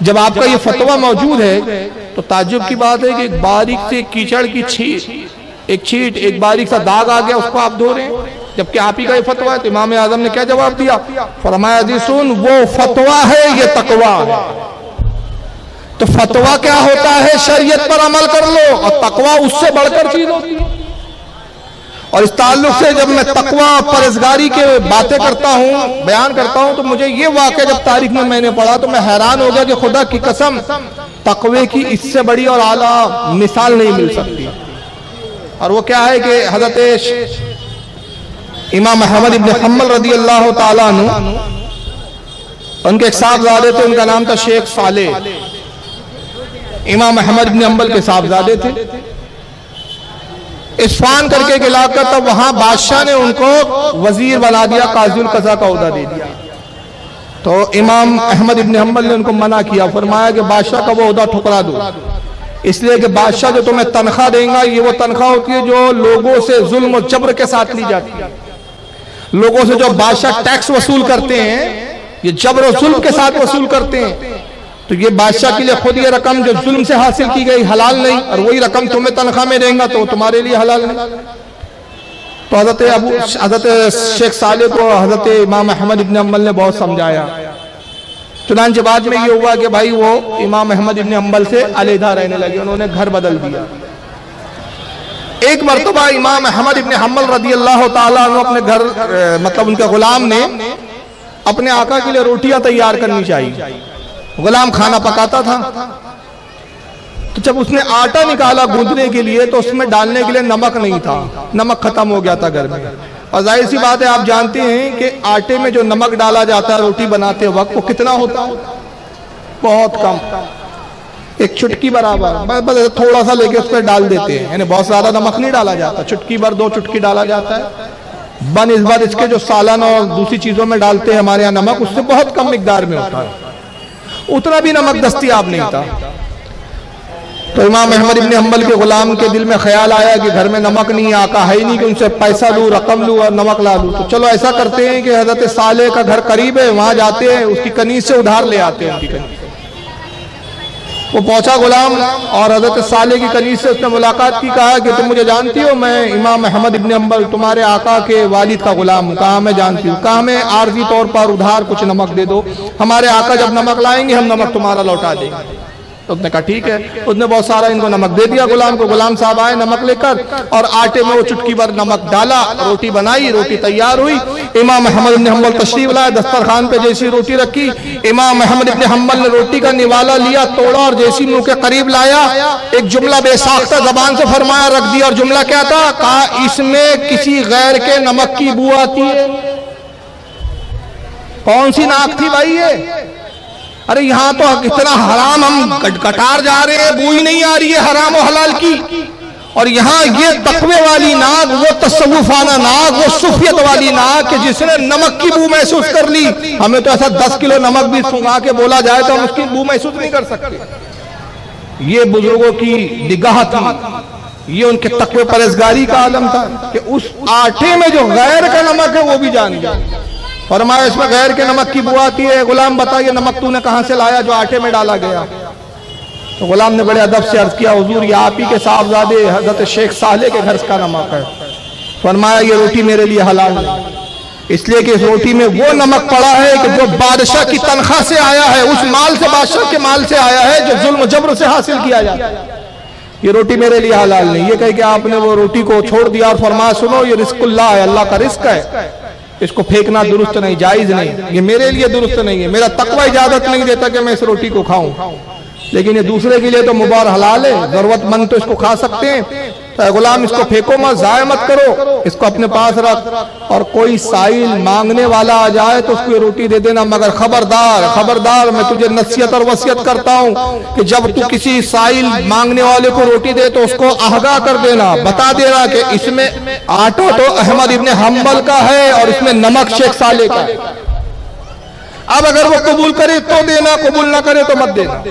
जब आपका ये फतवा मौजूद है तो ताज्जुब की बात है कि एक बारीक से कीचड़ की छीट एक बारीक सा दाग आ गया, उसको आप धो रहे हैं, जबकि आप ही का ये फतवा है। तो इमाम आजम ने क्या जवाब दिया? फरमाया जी सुन, वो फतवा है, ये तकवा है। तो फतवा क्या होता है? शरीयत पर अमल कर लो, और तकवा उससे बढ़कर चीज होती है। और इस ताल्लुक से जब मैं तकवा परहेजगारी के बातें करता हूँ, बयान करता हूँ, तो मुझे ये वाक़या जब तारीख में मैंने पढ़ा तो मैं हैरान हो गया कि खुदा की कसम तकवे की इससे बड़ी और आला मिसाल नहीं मिल सकती। और वो क्या है कि हजरत इमाम अहमद इब्न हम्बल रदी अल्लाह ताला अन्हु, उनके एक साहबजादे थे, उनका नाम था शेख सालेह। इमाम अहमद इब्न हम्बल के साहबजादे थे। इस्फान करके एक इलाका था, वहां बादशाह ने उनको वजीर बना दिया, काज़ुल कज़ा का ओहदा दे दिया। तो इमाम अहमद इब्न हम्बल ने उनको मना किया, फरमाया कि बादशाह का वो ओहदा ठुकरा दो, इसलिए कि बादशाह जो तुम्हें तनख्वाह देगा ये वो तनख्वाह होती है जो लोगों से जुल्म और जबर के साथ ली जाती है। लोगों से जो बादशाह टैक्स वसूल करते हैं, ये जबर और जुल्म के साथ वसूल करते हैं। तो ये बादशाह के लिए खुद ये रकम जो जुल्म से हासिल की गई हलाल नहीं, और वही रकम तुम्हें तनख्वाह में देगा तो तुम्हारे लिए हलाल नहीं। तो हजरत शेख साले को हजरत इमाम अहमद इब्न हम्बल ने बहुत समझाया। चुनांचे बाद में ये हुआ कि भाई वो इमाम अहमद इब्न हम्बल से अलहदा रहने लगे, उन्होंने घर बदल दिया। एक मरतबा इमाम अहमद इब्न हम्बल रदी अल्लाह ताला अन्हु अपने घर, मतलब उनके गुलाम ने अपने आका के लिए रोटियां तैयार करनी चाहिए। गुलाम खाना पकाता था, तो जब उसने आटा निकाला गूंदने के लिए तो उसमें डालने के लिए नमक नहीं था, नमक खत्म हो गया था घर में। और जाहिर सी बात है, आप जानते हैं कि आटे में जो नमक डाला जाता है रोटी बनाते वक्त वो कितना होता है? बहुत कम, एक चुटकी बराबर, बस थोड़ा सा लेके उस पर डाल देते हैं, यानी बहुत ज्यादा नमक नहीं डाला जाता, चुटकी भर 2 चुटकी डाला जाता है। बनिस्बत इसके जो सालन और दूसरी चीजों में डालते हैं हमारे यहाँ नमक, उससे बहुत कम मिकदार में होता है, उतना भी नमक दस्तयाब नहीं था। तो इमाम अहमद इब्न हम्बल के गुलाम के दिल में ख्याल आया कि घर में नमक नहीं, आका है ही नहीं कि उनसे पैसा लूं, रकम लूं और नमक ला लूं। तो चलो ऐसा करते हैं कि हजरत साले का घर करीब है, वहां जाते हैं, उसकी कनीज से उधार ले आते हैं। उनकी कनीज वो पहुंचा गुलाम, और हजरत साले की कनीज से उसने मुलाकात की, कहा कि तुम मुझे जानती हो, मैं इमाम अहमद इब्न हम्बल तुम्हारे आका के वालिद का गुलाम हूँ। कहा मैं जानती हूँ। कहा मैं आर्जी तौर पर उधार कुछ नमक दे दो, हमारे आका जब नमक लाएंगे हम नमक तुम्हारा लौटा देंगे। तो उसने कहा ठीक है। उसने बहुत सारा इनको नमक दे दिया गुलाम को। गुलाम साहब आए नमक लेकर, और आटे में वो चुटकी भर नमक डाला, रोटी बनाई, रोटी तैयार हुई। इमाम अहमद इब्न हम्बल तशरीफ लाए, दस्तरखान पे जैसी रोटी रखी, इमाम अहमद इब्न हम्बल ने रोटी का निवाला लिया, तोड़ा, और जैसी मुंह के करीब लाया, एक जुमला बेसाख्ता जबान से फरमाया, रख दिया। और जुमला क्या था? कहा इसमें किसी गैर के नमक की बू आती है। कौन सी नाक थी भाई ये? अरे यहाँ तो इतना हराम हम कटार जा रहे हैं, बू ही नहीं आ रही है हराम और हलाल की। और यहाँ ये तकवे वाली नाक, वो तसव्वुफाना नाक, वो सुफियत वाली नाक कि जिसने नमक की बू महसूस कर ली। हमें तो ऐसा 10 किलो नमक भी सूंघा के बोला जाए तो हम उसकी बू महसूस नहीं कर सकते। ये बुजुर्गों की निगाह थी, ये उनके तकवे परहेजगारी का आलम था कि उस आटे में जो गैर का नमक है वो भी जान गया। फरमाया इसमें गैर के नमक की बू आती है। गुलाम बता ये नमक तूने कहां से लाया जो आटे में डाला गया? तो गुलाम ने बड़े अदब से अर्ज किया, हुजूर ये आप ही के साहबजादे हजरत शेख साले के घर का नमक है। फरमाया ये रोटी मेरे लिए हलाल नहीं, इसलिए कि इस रोटी में वो नमक पड़ा है कि जो बादशाह की तनख्वाह से आया है, उस माल से, बादशाह के माल से आया है जो जुल्म जबर से हासिल किया जाता है। ये रोटी मेरे लिए हलाल नहीं। ये कह के आपने वो रोटी को छोड़ दिया और फरमाया सुनो ये रिस्कुल्लाह है, अल्लाह का रिस्क है, इसको फेंकना दुरुस्त नहीं, जायज नहीं, ये मेरे लिए दुरुस्त नहीं है, मेरा तकवा इजाजत नहीं देता कि मैं इस रोटी को खाऊं, लेकिन ये दूसरे के लिए तो मुबार हलाल है, जरूरतमंद तो इसको खा सकते हैं। तो गुलाम इसको फेंको मत, जाया मत करो, इसको अपने पास रख, और कोई साइल मांगने वाला आ जाए तो उसको ये रोटी दे देना। मगर खबरदार खबरदार, मैं तुझे नसीहत और वसीयत करता हूँ कि जब तू किसी साइल मांगने वाले को रोटी दे तो उसको आगाह कर देना, बता देना कि इसमें आटा तो अहमद इब्न हम्बल का है और इसमें नमक शेख साले का है। अब अगर वो कबूल करे तो देना, कबूल ना करे तो मत देना।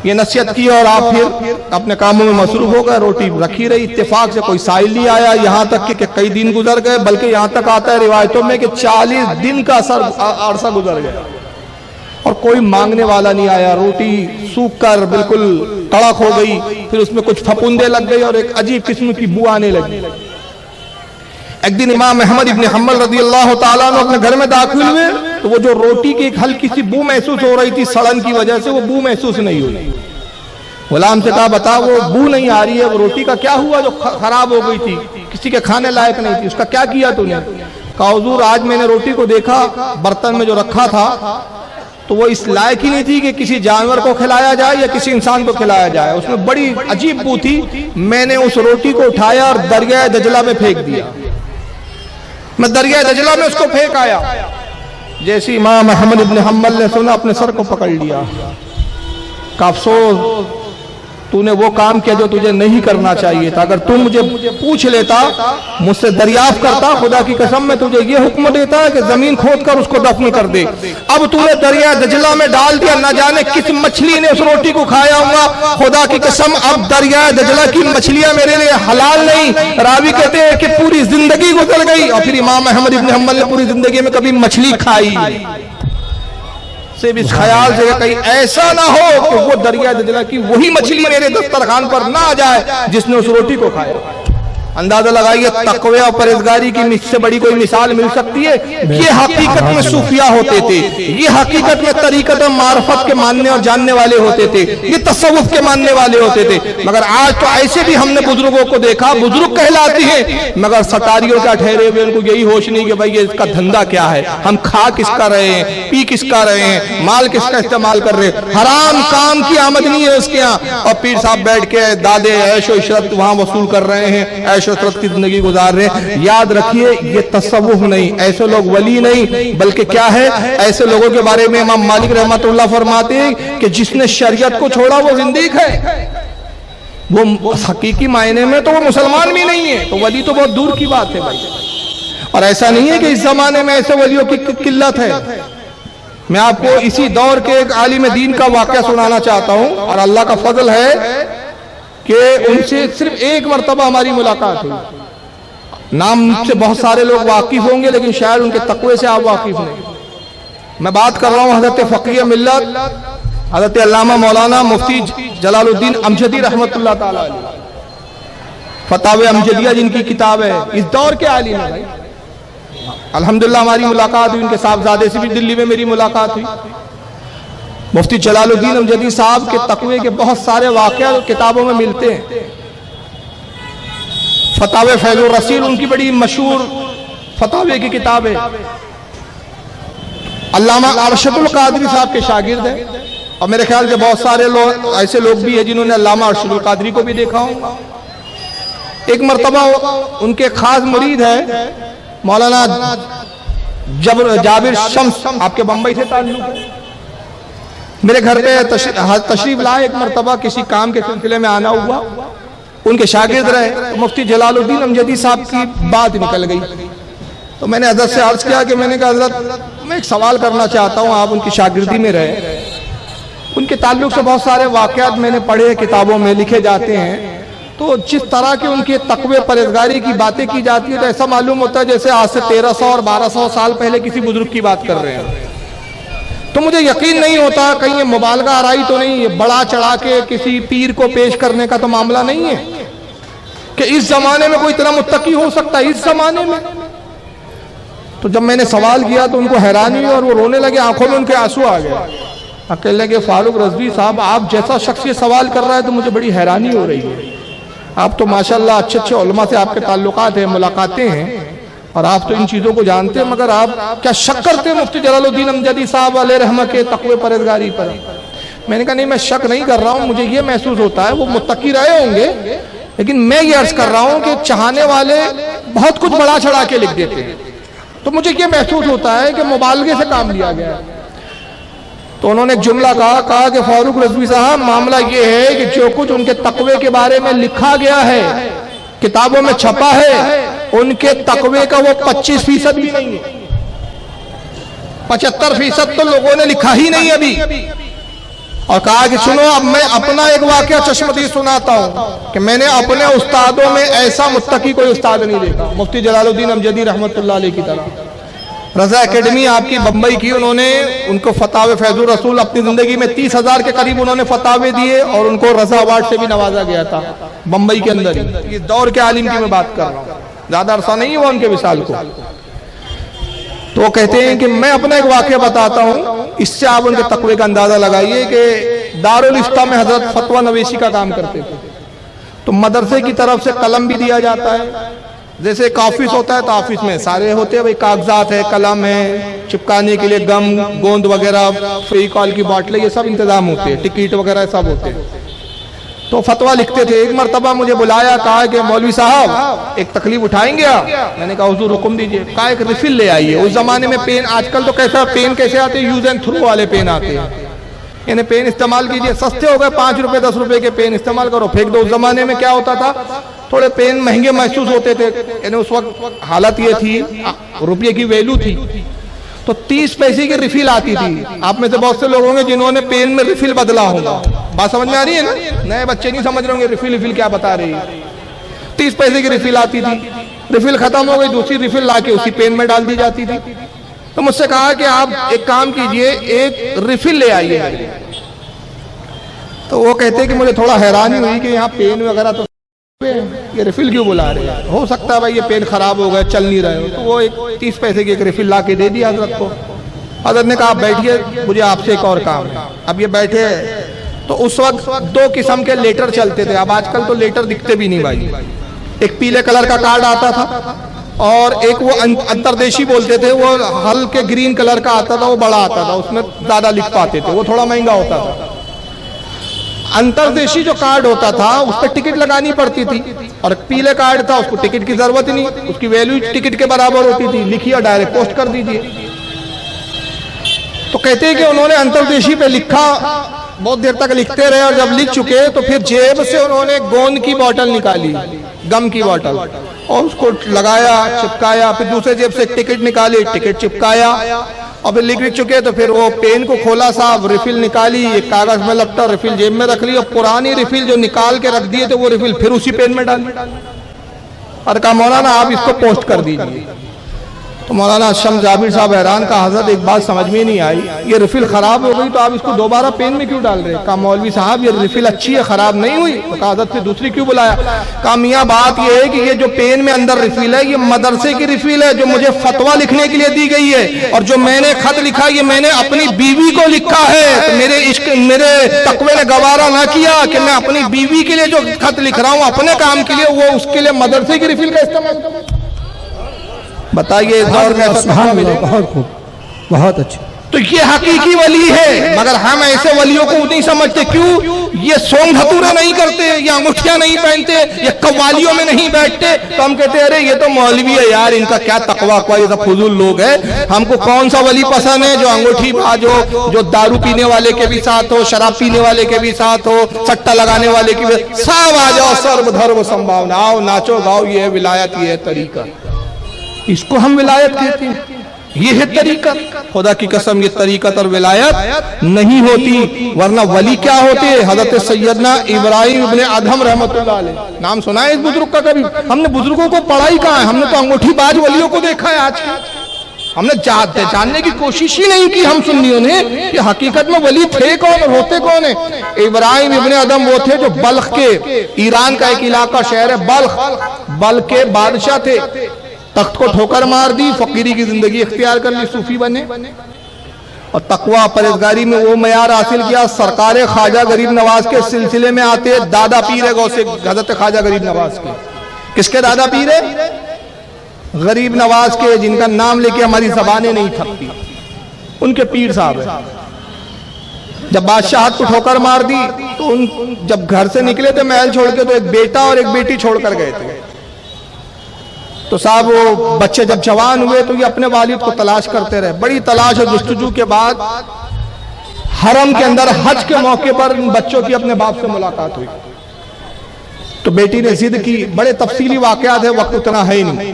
ये नसीहत की और आप फिर अपने कामों में मसरूफ हो गए। रोटी रखी रही, इत्तेफाक से कोई साइल नहीं आया, यहाँ तक कि कई दिन गुजर गए, बल्कि यहाँ तक आता है रिवायतों में कि 40 दिन का अरसा गुजर गया। और कोई मांगने वाला नहीं आया। रोटी सूख कर बिल्कुल कड़क हो गई, फिर उसमें कुछ फफूंदे लग गई और एक अजीब किस्म की बू आने लगी। एक दिन इमाम अहमद इब्न हम्बल रज़ी अल्लाह ताला अन्हु अपने घर में दाखिल हुए तो वो जो रोटी की एक हल्की सी बू महसूस हो रही थी सड़न की वजह से, वो बू महसूस नहीं हुई। गुलाम से कहा बता वो बू नहीं आ रही है, वो रोटी का क्या हुआ जो खराब हो गई थी, किसी के खाने लायक नहीं थी, उसका क्या किया तूने? कहा हुजूर आज मैंने रोटी को देखा बर्तन में जो रखा था तो वो इस लायक ही नहीं थी कि किसी जानवर को खिलाया जाए या किसी इंसान को खिलाया जाए, उसमें बड़ी अजीब बू थी। मैंने उस रोटी को उठाया और दरिया दजला में फेंक दिया। मैं दरिया दजला में उसको फेंक आया। जैसे इमाम अहमद इब्न हम्बल ने सुना अपने सर को पकड़ लिया। का अफसोस तूने वो काम किया जो तुझे नहीं करना चाहिए था। अगर तू मुझे पूछ लेता, मुझसे दरियाफ्त करता, खुदा की कसम मैं तुझे ये हुक्म देता है कि जमीन खोद कर उसको दफन कर दे। अब तूने दरिया दजला में डाल दिया, न जाने किस मछली ने उस रोटी को खाया होगा। खुदा की कसम अब दरिया दजला की मछलियां मेरे लिए हलाल नहीं। रावी कहते हैं कि पूरी जिंदगी गुजर गई और फिर इमाम अहमद इब्न हम्बल ने पूरी जिंदगी में कभी मछली खाई सिर्फ इस ख्याल से कहीं ऐसा ना हो कि वो दरिया दजला की वही मछली मेरे दस्तरखान पर ना आ जाए जिसने उस रोटी को खाया। अंदाजा लगाइए तकवे और परहेजगारी की इससे बड़ी कोई मिसाल मिल सकती है? ये हकीकत में सूफिया होते थे, ये हकीकत में तरीकत और मार्फत के मानने और जानने वाले होते थे, ये तसव्वुफ के मानने वाले होते थे। मगर आज तो ऐसे भी हमने बुजुर्गों को देखा, बुजुर्ग कहलाती है मगर सतारियों का ठहरे हुए, उनको यही होश नहीं कि भाई ये इसका धंधा क्या है, हम खा किसका रहे हैं, पी किसका रहे हैं, माल किसका इस्तेमाल कर रहे हैं, हराम काम की आमदनी है उसके यहाँ। और पीर साहब बैठ के दादे ऐशो इशरत वहां वसूल कर रहे हैं, शोहरत की जिंदगी गुजार रहे हैं। याद रखिए ये तसव्वुफ नहीं, ऐसे लोग वली नहीं, बल्कि क्या है, ऐसे लोगों के बारे में इमाम मालिक रहमतुल्लाह फरमाते हैं कि जिसने शरीयत को छोड़ा वो जिंदीक है। वो हकीकी मायने में तो वो मुसलमान भी नहीं है, तो वली तो बहुत दूर की बात है भाई। और ऐसा नहीं है कि इस जमाने में ऐसे वलियों की किल्लत है। मैं आपको इसी दौर के एक आलिम दीन का वाकया सुनाना चाहता हूं और अल्लाह का फजल है कि उनसे सिर्फ एक मरतबा हमारी मुलाकात हुई। नाम से बहुत सारे लोग वाकिफ होंगे लेकिन शायद उनके तकवे से आप वाकिफ नहीं। मैं बात कर रहा हूँ हजरत फकीह मिल्लत हजरत अल्लामा मौलाना मुफ्ती जलालुद्दीन अमजदी रहमतुल्लाह ताला अलैह, फतावे अमजदिया जिनकी किताब है, इस दौर के आलिम है भाई। अल्हम्दुलिल्लाह हमारी मुलाकात हुई, उनके साहबजादे से भी दिल्ली में मेरी मुलाकात हुई। मुफ्ती जलालुद्दीन अमजदी साहब के तकवे के बहुत सारे वाक़या किताबों में मिलते हैं। फतावे फैज़ुर रसील उनकी बड़ी मशहूर फतावे की किताब है। अल्लामा अरशदुल कादरी साहब के शागिर्द हैं और मेरे ख्याल से बहुत सारे लोग ऐसे लोग भी हैं जिन्होंने अल्लामा अरशदुल कादरी को भी देखा होगा। एक मरतबा उनके खास मुरीद है मौलाना जाबिर शम्स, आपके बम्बई से ताल्लुक है, मेरे घर पे तशरीफ लाए। एक मरतबा किसी काम के सिलसिले में आना हुआ, उनके शागिर्द रहे, तो मुफ्ती जलालुद्दीन अमजदी साहब की बात निकल गई। तो मैंने हज़रत से अर्ज किया कि मैंने कहा हज़रत मैं एक सवाल करना चाहता हूँ, आप उनकी शागिर्दी में रहे, उनके ताल्लुक से बहुत सारे वाक़यात मैंने पढ़े, किताबों में लिखे जाते हैं। तो जिस तरह के उनके तकवे परहेजगारी की बातें की जाती है तो ऐसा मालूम होता है जैसे आज से 1300 और 1200 साल पहले किसी बुजुर्ग की बात कर रहे हैं। तो मुझे यकीन नहीं होता कहीं ये मुबालगा आराई तो नहीं, ये बड़ा चढ़ा के किसी पीर को पेश करने का तो मामला नहीं है कि इस जमाने में कोई इतना मुत्तकी हो सकता है, इस जमाने में। तो जब मैंने सवाल किया तो उनको हैरानी हुई और वो रोने लगे, आंखों में उनके आंसू आ गए। अकेले लगे फारूक रज़वी साहब आप जैसा शख्स ये सवाल कर रहा है तो मुझे बड़ी हैरानी हो रही है। आप तो माशाल्लाह अच्छे अच्छे उलमा से आपके ताल्लुकात हैं, मुलाकातें हैं और आप तो इन चीज़ों को जानते हैं, मगर आप क्या शक करते हैं मुफ्ती जलालुद्दीन अमजदी साहब अलैहि रहमत के तकवे परहेजगारी पर? मैंने कहा नहीं मैं शक नहीं कर रहा हूँ, मुझे ये महसूस होता है वो मुत्तकी रहे होंगे, लेकिन मैं ये अर्ज कर रहा हूँ कि चाहने वाले बहुत कुछ बड़ा चढ़ा के लिख देते हैं। तो मुझे ये महसूस होता है कि मुबालगे से काम लिया गया है। तो उन्होंने एक जुमला कहा कि फारूक रज़वी साहब मामला ये है कि जो कुछ उनके तकवे के बारे में लिखा गया है, किताबों में छपा है, उनके तकवे का वो 25% भी नहीं है, 75% तो लोगों ने लिखा ही नहीं अभी। और कहा कि सुनो अब मैं अपना एक वाकया चश्मदीद सुनाता हूँ कि मैंने अपने उस्तादों में ऐसा मुत्तकी कोई उस्ताद नहीं देखा, मुफ्ती जलालुद्दीन अमजदी रहमतुल्लाह अलैह की तरह। रजा एकेडमी आपकी बम्बई की, उन्होंने उनको फतावे फैजुर रसूल अपनी जिंदगी में 30,000 के करीब उन्होंने फतावे दिए और उनको रजा अवार्ड से भी नवाजा गया था बम्बई के अंदर ही। इस दौर के आलिम की मैं बात कर रहा हूँ, ज्यादा अरसा नहीं हुआ उनके विसाल को। तो वो कहते हैं कि मैं अपना एक वाक़या बताता हूँ, इससे आप उनके तकवे का अंदाजा लगाइए कि दारुल इफ्ता में हजरत फतवा नवेशी का काम करते थे। तो मदरसे की तरफ से कलम भी दिया जाता है, जैसे एक ऑफिस होता है तो ऑफिस में सारे होते हैं भाई, कागजात है, कलम है, चिपकाने के लिए गम, गोंद वगैरह, फेविकॉल की बोतलें, ये सब इंतजाम होते हैं, टिकट वगैरह सब होते हैं। तो फतवा लिखते थे। एक मरतबा मुझे बुलाया, कहा कि मौलवी साहब एक तकलीफ उठाएंगे आप? मैंने कहा हुजूर हुक्म दीजिए। कहा एक रिफिल ले आइए। उस जमाने में पेन, आजकल तो कैसा पेन कैसे आते हैं, यूज एंड थ्रू वाले पेन आते हैं, यानी पेन इस्तेमाल कीजिए, सस्ते हो गए, 5 रुपए 10 रुपए के पेन इस्तेमाल करो, फेंक दो। उस जमाने में क्या होता था, थोड़े पेन महंगे महसूस होते थे, यानी उस वक्त हालत ये थी, रुपये की वैल्यू थी, तो 30 पैसे की रिफिल आती थी। आप में से बहुत से लोग होंगे जिन्होंने पेन में रिफिल बदला होगा। बात समझ में आ रही है ना? नए बच्चे नहीं समझ रहे होंगे रिफिल क्या बता रही है। 30 पैसे की रिफिल आती थी, रिफिल खत्म हो गई, दूसरी रिफिल लाके उसी पेन में डाल दी जाती थी। तो मुझसे कहा कि आप एक काम कीजिए, एक रिफिल ले आइए। तो वो कहते हैं कि मुझे थोड़ा हैरानी हुई कि यहाँ पेन वगैरह तो ये रिफिल क्यों बुला रहे हैं, हो सकता है भाई ये पेन खराब हो गया, चल नहीं रहे हो। तो वो एक 30 पैसे की एक रिफिल ला के दे दिया हजरत को। हजरत ने कहा बैठिए, मुझे आपसे एक और काम है। अब ये बैठे, तो उस वक्त 2 किस्म के लेटर चलते थे, अब आजकल तो लेटर दिखते भी नहीं भाई। एक पीले कलर का कार्ड आता था और एक वो अंतरदेशी बोलते थे, वो हल्के ग्रीन कलर का आता था, वो बड़ा आता था, उसमें ज्यादा लिख पाते थे, वो थोड़ा महंगा होता था। अंतरदेशी जो कार्ड होता था उस पर टिकट लगानी पड़ती थी, और पीले कार्ड था उसको टिकट की जरूरत नहीं, उसकी वैल्यू टिकट के बराबर होती थी, लिखिए और डायरेक्ट पोस्ट कर दीजिए। तो कहते हैं कि उन्होंने अंतरदेशी पे लिखा, बहुत देर तक लिखते रहे, और जब लिख चुके तो फिर जेब से उन्होंने गोंद की बोतल निकाली, गम की बोतल, और उसको लगाया, चिपकाया, फिर दूसरे जेब से टिकट निकाली, टिकट चिपकाया, और फिर लिख चुके तो फिर वो पेन को खोला, साहब रिफिल निकाली, एक कागज में लपटा, रिफिल जेब में रख ली, और पुरानी रिफिल जो निकाल के रख दिए थे वो रिफिल फिर उसी पेन में डाली, और कहा मौलाना आप इसको पोस्ट कर दीजिए। तो मौलाना शम्स जाबिर साहब हैरान, का हजरत एक बात समझ में नहीं आई, ये रिफिल खराब हो गई तो आप इसको दोबारा पेन में क्यों डाल रहे हैं? कहा मौलवी साहब ये रिफिल अच्छी है, खराब नहीं हुई। तो कहा हजरत से दूसरी क्यों बुलाया? कहा मियाँ बात ये है कि ये जो पेन में अंदर रिफिल है ये मदरसे की रिफिल है, जो मुझे फतवा लिखने के लिए दी गई है, और जो मैंने खत लिखा ये मैंने अपनी बीवी को लिखा है। तो मेरे इश्क, मेरे तकवे ने गवारा ना किया कि मैं अपनी बीवी के लिए जो खत लिख रहा हूँ अपने काम के लिए, वो उसके लिए मदरसे की रिफिल का इस्तेमाल करूँ। बताइए इस दौर में बहुत खूब, बहुत अच्छा। तो ये हकीकी वली है, मगर हम ऐसे वलियों को नहीं समझते। क्यों? ये सोंग धतूरे नहीं करते, ये अंगूठियां नहीं पहनते, ये कव्वालियों में नहीं बैठते, तो हम कहते हैं अरे ये तो मौलवी है यार, इनका क्या तकवा, ये सब फजूल लोग हैं। हमको कौन सा वली पसंद है? जो अंगूठी बाज हो, जो दारू पीने वाले के भी साथ हो, शराब पीने वाले के भी साथ हो, सट्टा लगाने वाले की भी, सब आ जाओ, सर्वधर्म संभावना, आओ नाचो गाओ, ये है विलायत, ये है तरीका, इसको हम विलायत कहते हैं। ये है तरीकत। खुदा की कसम ये तरीकत और विलायत नहीं होती, वरना वली क्या होते? हजरत सैयदना इब्राहिम इब्ने अदहम रहमतुल्लाह अलैह, नाम सुना है इस बुजुर्ग का कभी? हमने बुजुर्गों को पढ़ा ही कहाँ है? हमने तो अंगूठी बाज वलियों को देखा है आज के। हमने जानने की कोशिश ही नहीं की हम सुन्नियों ने कि हकीकत में वली थे कौन और होते कौन है। इब्राहिम इब्ने अदहम वो थे जो बल्ख के, ईरान का एक इलाका शहर है बल्ख, बल्ख के बादशाह थे। तख्त को ठोकर मार दी, फकीरी की जिंदगी इख्तियार कर ली, सूफी बने, और तकवा परहेजगारी में वो मयार हासिल किया। सरकार ख्वाजा गरीब नवाज के सिलसिले में आते दादा पीर गौसे हजरत ख्वाजा गरीब नवाज के। किसके दादा पीर है? गरीब नवाज के, जिनका नाम लेके हमारी जबानें नहीं थकती, उनके पीर साहब है। जब बादशाहत को ठोकर मार दी तो उन जब घर से निकले थे महल छोड़ के, तो एक बेटा और एक बेटी छोड़कर गए थे। तो साहब वो बच्चे जब जवान हुए तो ये अपने वालिद को तलाश करते रहे। बड़ी तलाश और जुस्तजू के बाद हरम के अंदर हज के मौके पर इन बच्चों की अपने बाप से मुलाकात हुई। तो बेटी ने जिद की, बड़े तफसीली वाकयात है, वक्त उतना है ही नहीं।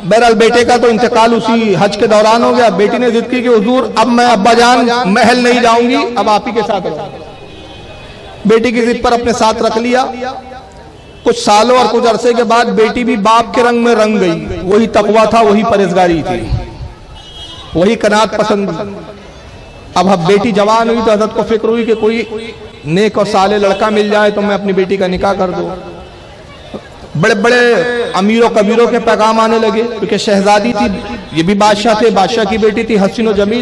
बहरहाल बेटे का तो इंतकाल उसी हज के दौरान हो गया। बेटी ने जिद की कि हुजूर अब मैं अब्बाजान महल नहीं जाऊंगी, अब आप ही के साथ रहूंगी। बेटी की जिद पर अपने साथ रख लिया। कुछ सालों और कुछ अरसे के बाद बेटी भी बाप के रंग में रंग गई। वही तकवा था, वही परहेजगारी थी। वही कनात पसंद। अब बेटी जवान हुई तो हजरत को फिक्र हुई कि कोई नेक और साले लड़का मिल जाए तो मैं अपनी बेटी का निकाह कर दूं। बड़े बड़े अमीरों कबीरों के पैगाम आने लगे, क्योंकि शहजादी थी, ये भी बादशाह थे, बादशाह की बेटी थी, हसीन और जमील।